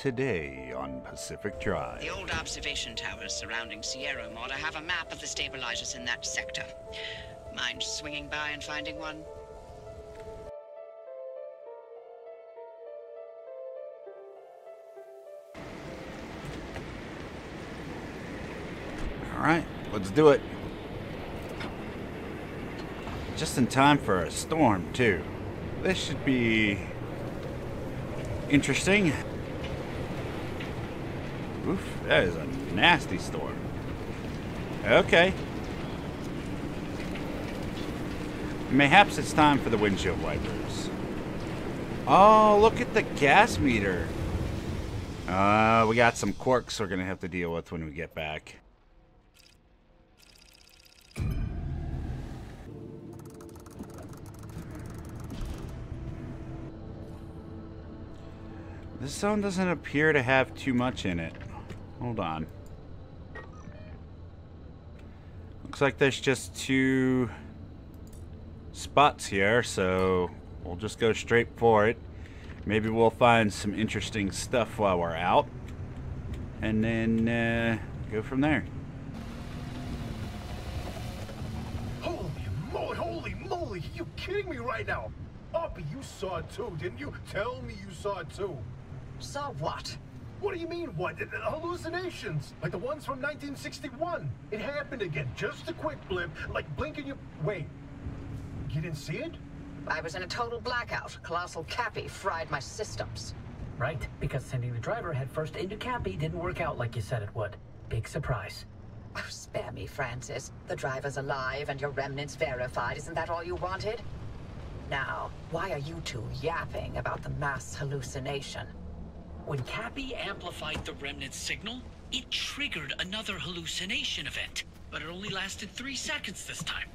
today on Pacific Drive. The old observation towers surrounding Sierra Morta have a map of the stabilizers in that sector. Mind swinging by and finding one? Alright, let's do it. Just in time for a storm, too. This should be interesting. Oof, that is a nasty storm. Okay. Mayhaps it's time for the windshield wipers. Oh, look at the gas meter. We got some quirks we're going to have to deal with when we get back. This zone doesn't appear to have too much in it. Hold on. Looks like there's just 2 spots here, so we'll just go straight for it. Maybe we'll find some interesting stuff while we're out, and then go from there. Holy moly, you kidding me right now? Oppie, you saw it too, didn't you? Tell me you saw it too. Saw what? What do you mean, what? Hallucinations, like the ones from 1961. It happened again, just a quick blip, like blinking your... Wait, you didn't see it? I was in a total blackout. Colossal Cappy fried my systems. Right, because sending the driver headfirst into Cappy didn't work out like you said it would. Big surprise. Oh, spare me, Francis. The driver's alive and your remnants verified. Isn't that all you wanted? Now, why are you two yapping about the mass hallucination? When Cappy amplified the remnant signal, it triggered another hallucination event. But it only lasted 3 seconds this time.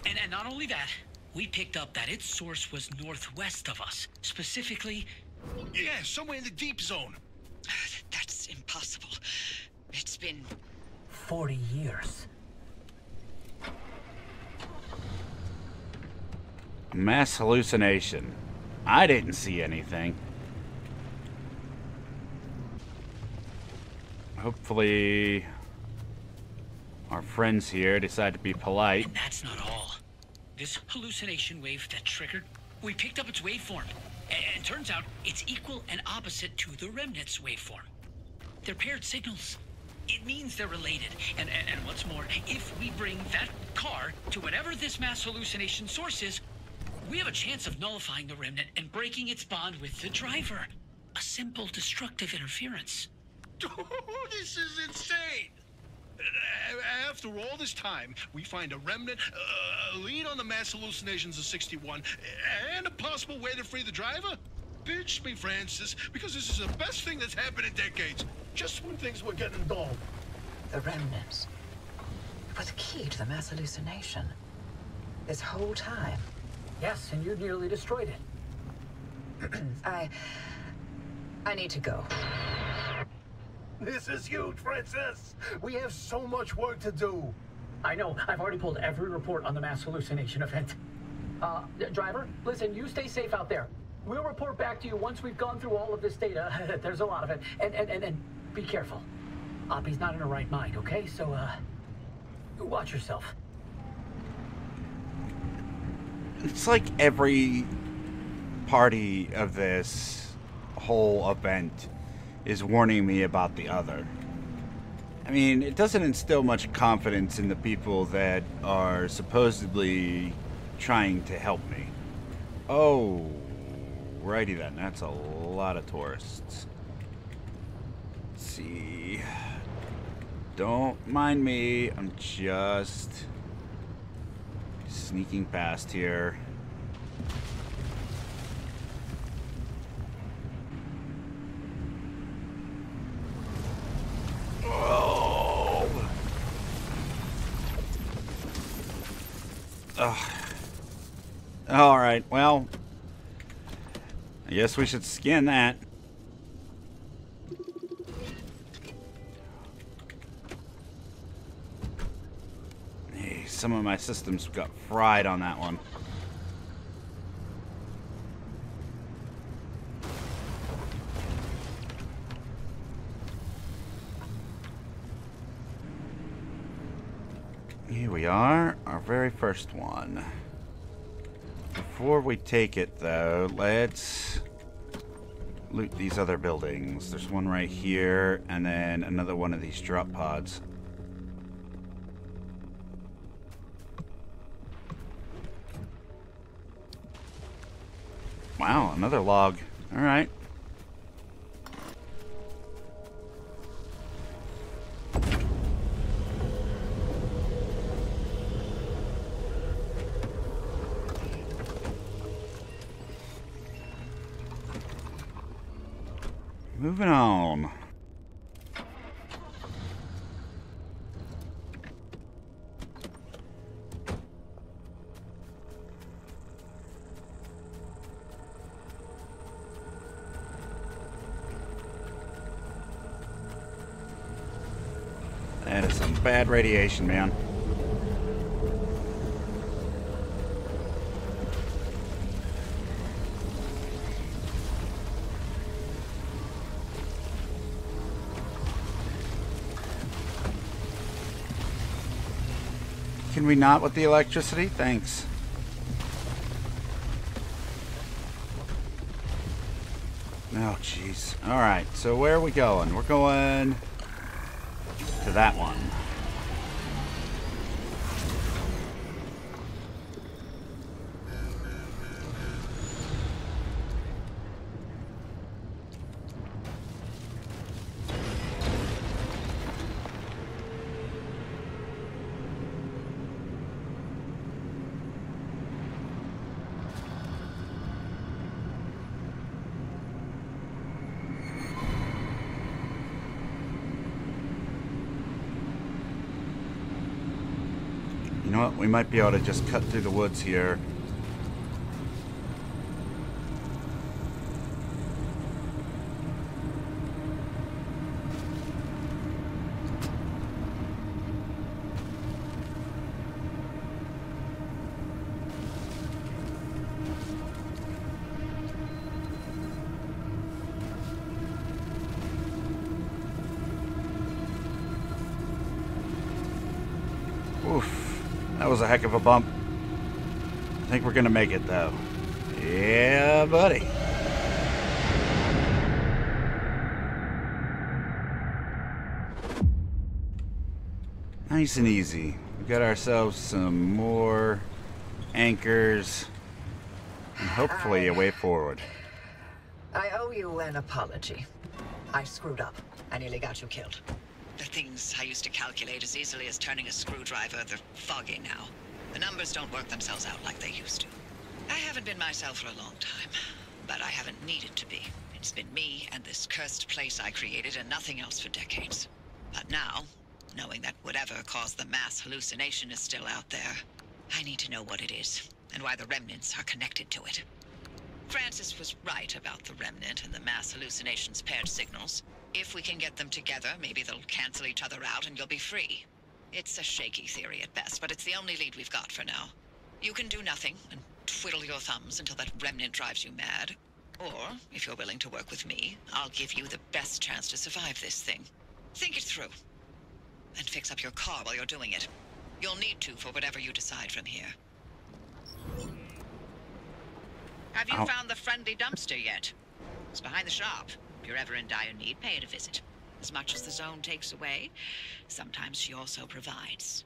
And not only that, we picked up that its source was northwest of us. Specifically... Yeah, somewhere in the deep zone. That's impossible. It's been... 40 years. Mass hallucination. I didn't see anything. Hopefully our friends here decide to be polite. And that's not all. This hallucination wave that triggered, we picked up its waveform. And turns out it's equal and opposite to the remnant's waveform. They're paired signals. It means they're related. And what's more, if we bring that car to whatever this mass hallucination source is, we have a chance of nullifying the remnant and breaking its bond with the driver. A simple destructive interference. This is insane! After all this time, we find a remnant, a lead on the mass hallucinations of 61, and a possible way to free the driver? Bitch me, Francis, because this is the best thing that's happened in decades. Just when things were getting dull. The remnants. It was key to the mass hallucination. This whole time. Yes, and you nearly destroyed it. I need to go. This is huge, Francis. We have so much work to do. I know. I've already pulled every report on the mass hallucination event. Driver, listen, you stay safe out there. We'll report back to you once we've gone through all of this data. There's a lot of it. And be careful. Oppie's not in her right mind, okay? So, watch yourself. It's like every party of this whole event is warning me about the other. I mean, it doesn't instill much confidence in the people that are supposedly trying to help me. Oh, righty then. That's a lot of tourists. Let's see. Don't mind me. I'm just sneaking past here. Alright, well, I guess we should scan that. Hey, some of my systems got fried on that one. we are, our very first one. Before we take it, though, let's loot these other buildings. There's one right here, and then another one of these drop pods. Wow, another log. Alright. Moving on. That is some bad radiation, man. Can we not with the electricity? Thanks. Oh, jeez. Alright, so where are we going? We're going to that one. You know what? We might be able to just cut through the woods here. Oof. That was a heck of a bump. I think we're gonna make it, though. Yeah, buddy. Nice and easy. We got ourselves some more anchors and hopefully a way forward. I owe you an apology. I screwed up. I nearly got you killed. The things I used to calculate as easily as turning a screwdriver, they're foggy now. The numbers don't work themselves out like they used to. I haven't been myself for a long time, but I haven't needed to be. It's been me and this cursed place I created and nothing else for decades. But now, knowing that whatever caused the mass hallucination is still out there, I need to know what it is and why the remnants are connected to it. Francis was right about the remnant and the mass hallucinations paired signals. If we can get them together, maybe they'll cancel each other out and you'll be free. It's a shaky theory at best, but it's the only lead we've got for now. You can do nothing and twiddle your thumbs until that remnant drives you mad. Or, if you're willing to work with me, I'll give you the best chance to survive this thing. Think it through. And fix up your car while you're doing it. You'll need to for whatever you decide from here. Have you found the friendly dumpster yet? It's behind the shop. If you're ever in dire need, pay it a visit. As much as the zone takes away, sometimes she also provides.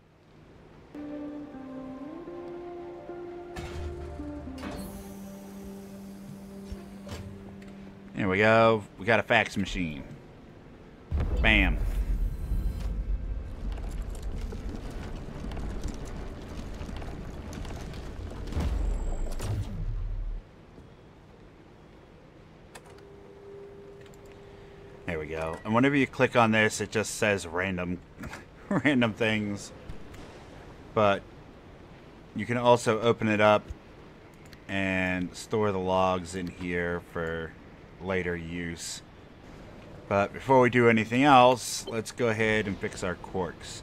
Here we go. We got a fax machine. Bam. There we go. And whenever you click on this, it just says random random things. But you can also open it up and store the logs in here for later use. But before we do anything else, let's go ahead and fix our quarks.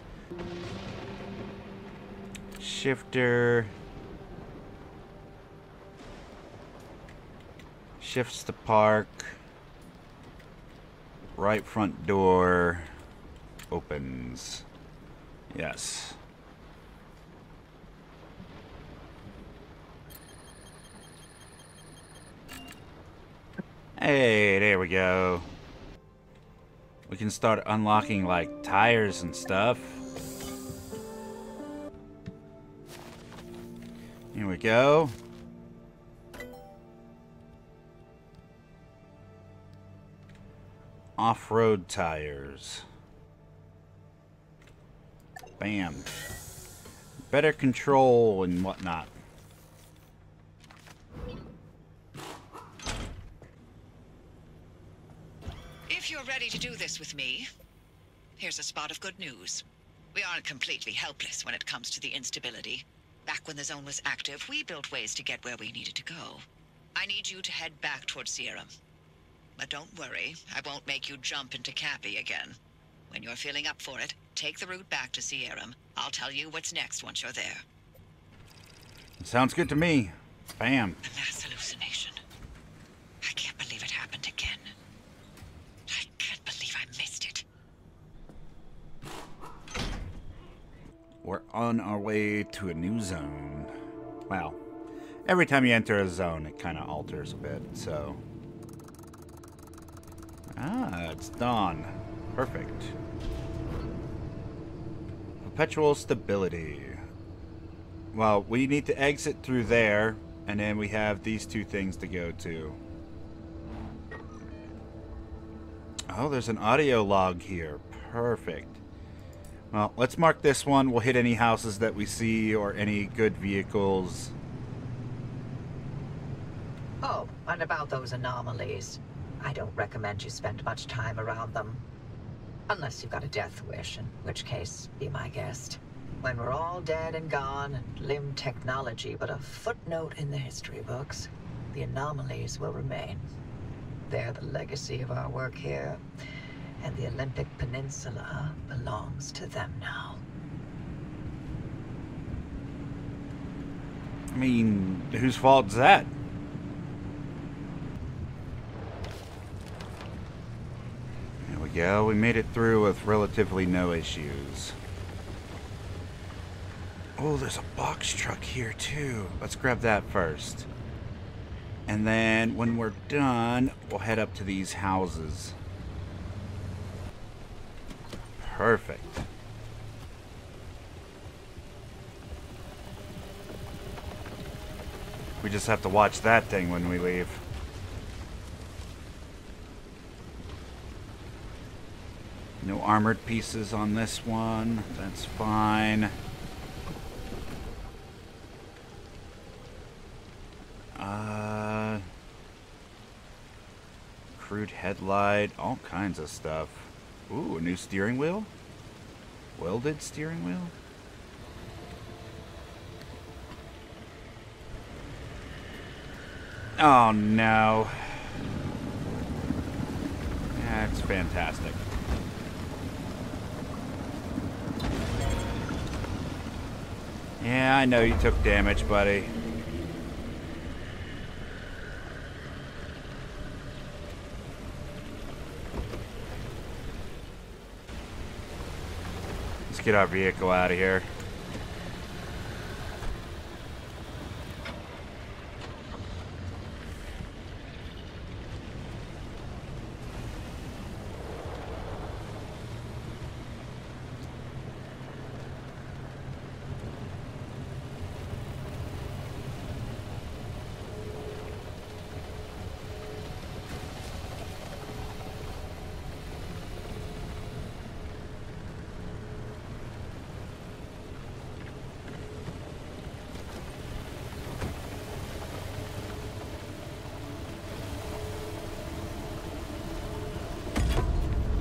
Shifter shifts to park. Right front door opens. Yes. Hey, there we go. We can start unlocking, like, tires and stuff. Here we go. Off-road tires. Bam. Better control and whatnot. If you're ready to do this with me, here's a spot of good news. We aren't completely helpless when it comes to the instability. Back when the zone was active, we built ways to get where we needed to go. I need you to head back towards Sierra. But don't worry, I won't make you jump into Cappy again. When you're feeling up for it, take the route back to Sierra. I'll tell you what's next once you're there. Sounds good to me. Bam. The mass hallucination. I can't believe it happened again. I can't believe I missed it. We're on our way to a new zone. Well, every time you enter a zone, it kind of alters a bit, so... Ah, it's dawn. Perfect. Perpetual stability. Well, we need to exit through there, and then we have these two things to go to. Oh, there's an audio log here. Perfect. Well, let's mark this one. We'll hit any houses that we see or any good vehicles. Oh, and about those anomalies. I don't recommend you spend much time around them. Unless you've got a death wish, in which case, be my guest. When we're all dead and gone, and limb technology but a footnote in the history books, the anomalies will remain. They're the legacy of our work here, and the Olympic Peninsula belongs to them now. I mean, whose fault is that? There we go. We made it through with relatively no issues. Oh, there's a box truck here too. Let's grab that first. And then when we're done, we'll head up to these houses. Perfect. We just have to watch that thing when we leave. No armored pieces on this one. That's fine. Crude headlight, all kinds of stuff. Ooh, a new steering wheel? Welded steering wheel? Oh no. That's fantastic. Yeah, I know you took damage, buddy. Let's get our vehicle out of here.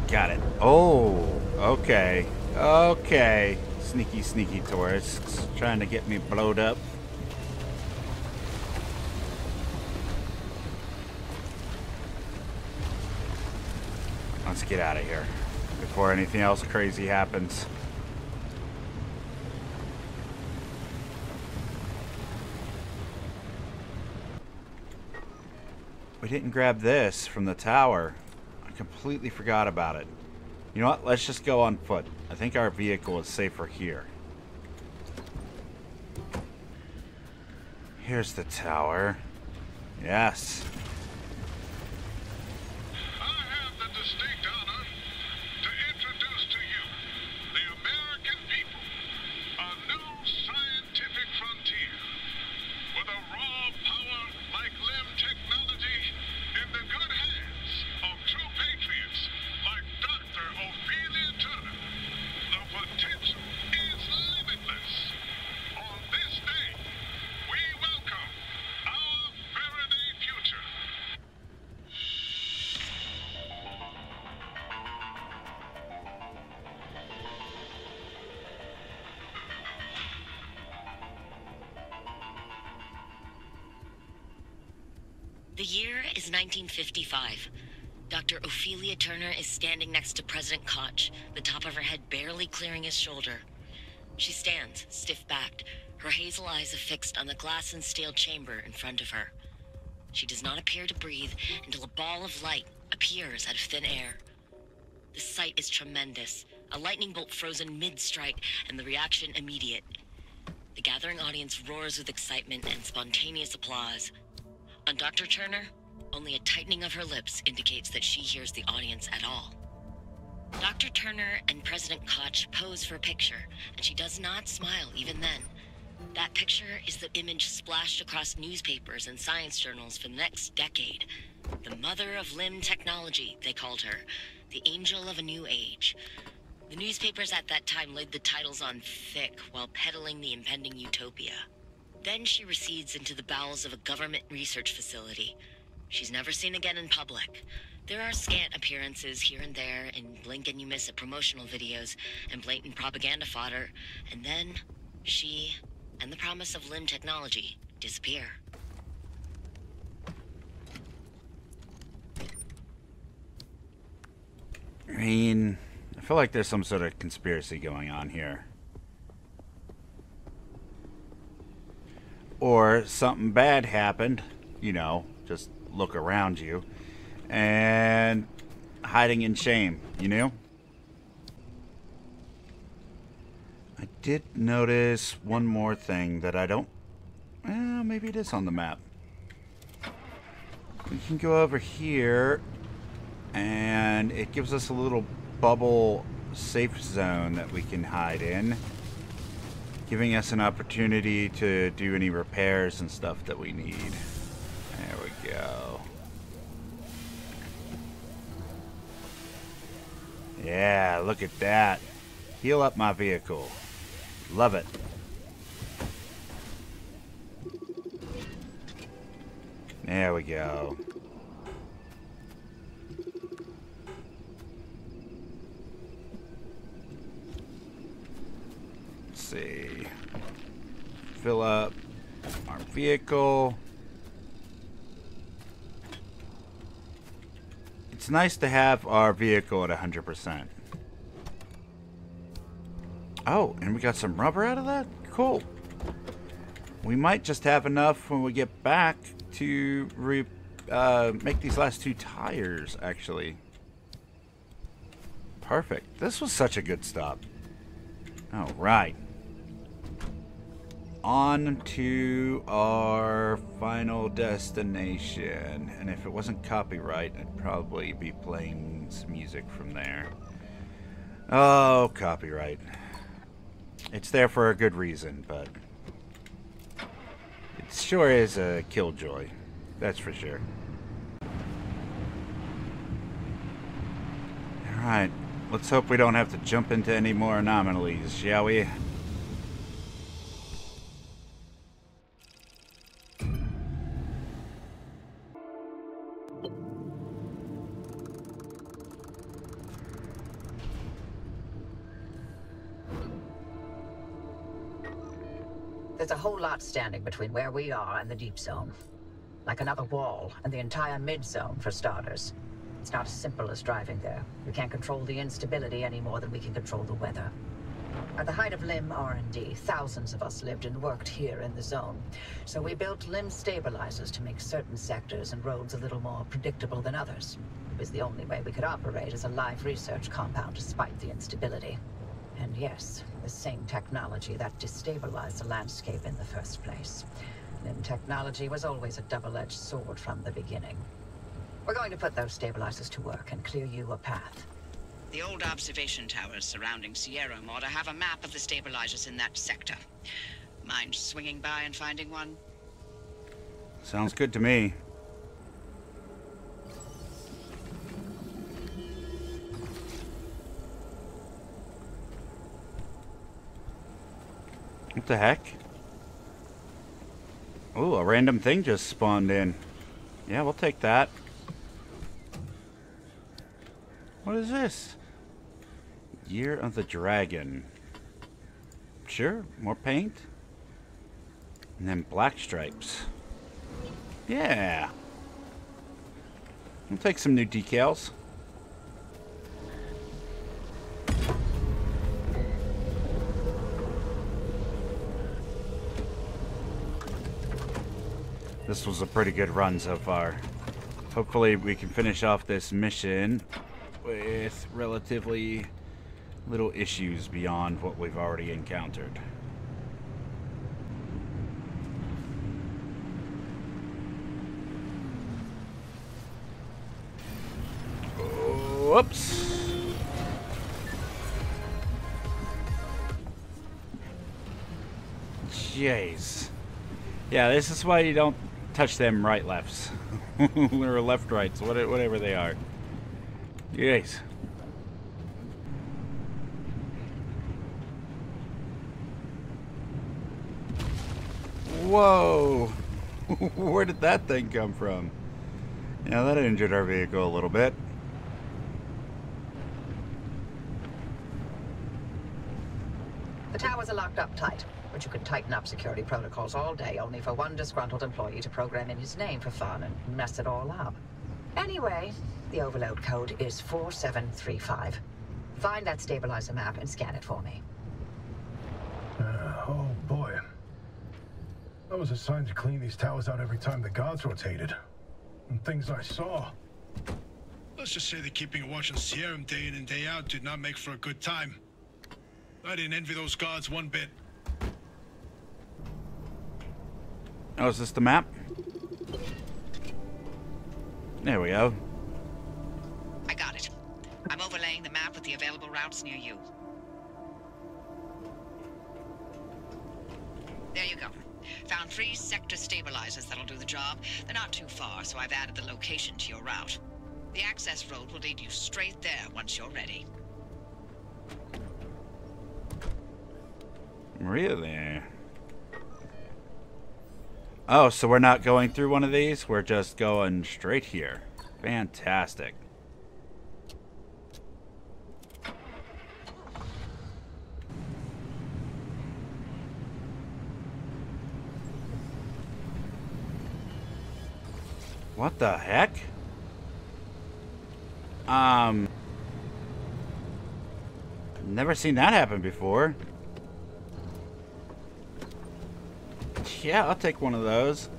Got it. Oh, okay. Okay. Sneaky, sneaky tourists trying to get me blowed up. Let's get out of here before anything else crazy happens. We didn't grab this from the tower. I completely forgot about it. You know what? Let's just go on foot. I think our vehicle is safer here. Here's the tower. Yes. is 1955. Dr. Ophelia Turner is standing next to President Koch, the top of her head barely clearing his shoulder. She stands, stiff-backed, her hazel eyes affixed on the glass and steel chamber in front of her. She does not appear to breathe until a ball of light appears out of thin air. The sight is tremendous, a lightning bolt frozen mid-strike, and the reaction immediate. The gathering audience roars with excitement and spontaneous applause. On Dr. Turner, only a tightening of her lips indicates that she hears the audience at all. Dr. Turner and President Koch pose for a picture, and she does not smile even then. That picture is the image splashed across newspapers and science journals for the next decade. The mother of limb technology, they called her. The angel of a new age. The newspapers at that time laid the titles on thick while peddling the impending utopia. Then she recedes into the bowels of a government research facility. She's never seen again in public. There are scant appearances here and there in blink and you miss it promotional videos and blatant propaganda fodder, and then she and the promise of limb technology disappear. I mean, I feel like there's some sort of conspiracy going on here. Or something bad happened, you know, just look around you, and hiding in shame, you know? I did notice one more thing that I don't... maybe it is on the map. We can go over here, and it gives us a little bubble safe zone that we can hide in, giving us an opportunity to do any repairs and stuff that we need. There we go. Yeah, look at that. Heal up my vehicle. Love it. There we go. Let's see. Fill up our vehicle. It's nice to have our vehicle at 100%. Oh, and we got some rubber out of that? Cool. We might just have enough when we get back to make these last two tires, actually. Perfect. This was such a good stop. All right. On to our final destination. And if it wasn't copyright, I'd probably be playing some music from there. Oh, copyright. It's there for a good reason, but it sure is a killjoy. That's for sure. Alright, let's hope we don't have to jump into any more anomalies, shall we? There's a whole lot standing between where we are and the deep zone. Like another wall, and the entire mid-zone, for starters. It's not as simple as driving there. We can't control the instability any more than we can control the weather. At the height of LIM R&D, thousands of us lived and worked here in the zone. So we built LIM stabilizers to make certain sectors and roads a little more predictable than others. It was the only way we could operate as a live research compound despite the instability. And yes, the same technology that destabilized the landscape in the first place. LIM technology was always a double-edged sword from the beginning. We're going to put those stabilizers to work and clear you a path. The old observation towers surrounding Sierra ought to have a map of the stabilizers in that sector. Mind swinging by and finding one? Sounds good to me. What the heck? Oh, a random thing just spawned in. Yeah, we'll take that. What is this? Year of the Dragon. Sure, more paint. And then black stripes. Yeah. We'll take some new decals. This was a pretty good run so far. Hopefully we can finish off this mission with relatively little issues beyond what we've already encountered. Whoops. Jeez. Yeah, this is why you don't touch them right lefts. Or left rights, whatever they are. Jeez. Whoa! Where did that thing come from? Yeah, that injured our vehicle a little bit. The towers are locked up tight, but you can tighten up security protocols all day only for one disgruntled employee to program in his name for fun and mess it all up. Anyway, the overload code is 4735. Find that stabilizer map and scan it for me. Oh boy. I was assigned to clean these towers out every time the guards rotated. And things I saw. Let's just say that keeping a watch on Sierra day in and day out did not make for a good time. I didn't envy those guards one bit. Oh, is this the map? There we go. I got it. I'm overlaying the map with the available routes near you. There you go. Found 3 sector stabilizers that'll do the job. They're not too far, so I've added the location to your route. The access road will lead you straight there once you're ready. Really? Oh, so we're not going through one of these? We're just going straight here. Fantastic. What the heck? Never seen that happen before. Yeah, I'll take one of those.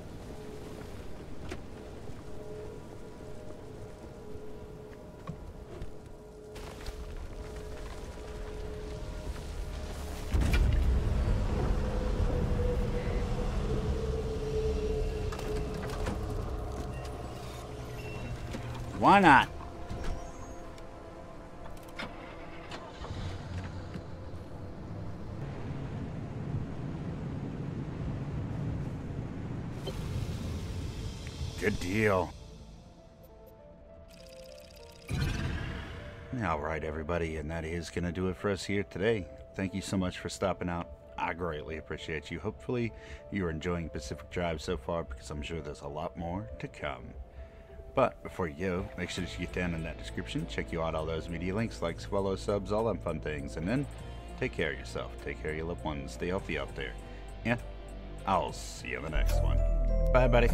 Why not? Good deal. Alright, everybody, and that is going to do it for us here today. Thank you so much for stopping out. I greatly appreciate you. Hopefully, you're enjoying Pacific Drive so far, because I'm sure there's a lot more to come. But before you go, make sure to get down in that description. Check you out all those media links, likes, follows, subs, all them fun things. And then, take care of yourself. Take care of your loved ones. Stay healthy out there. And I'll see you in the next one. Bye, buddy.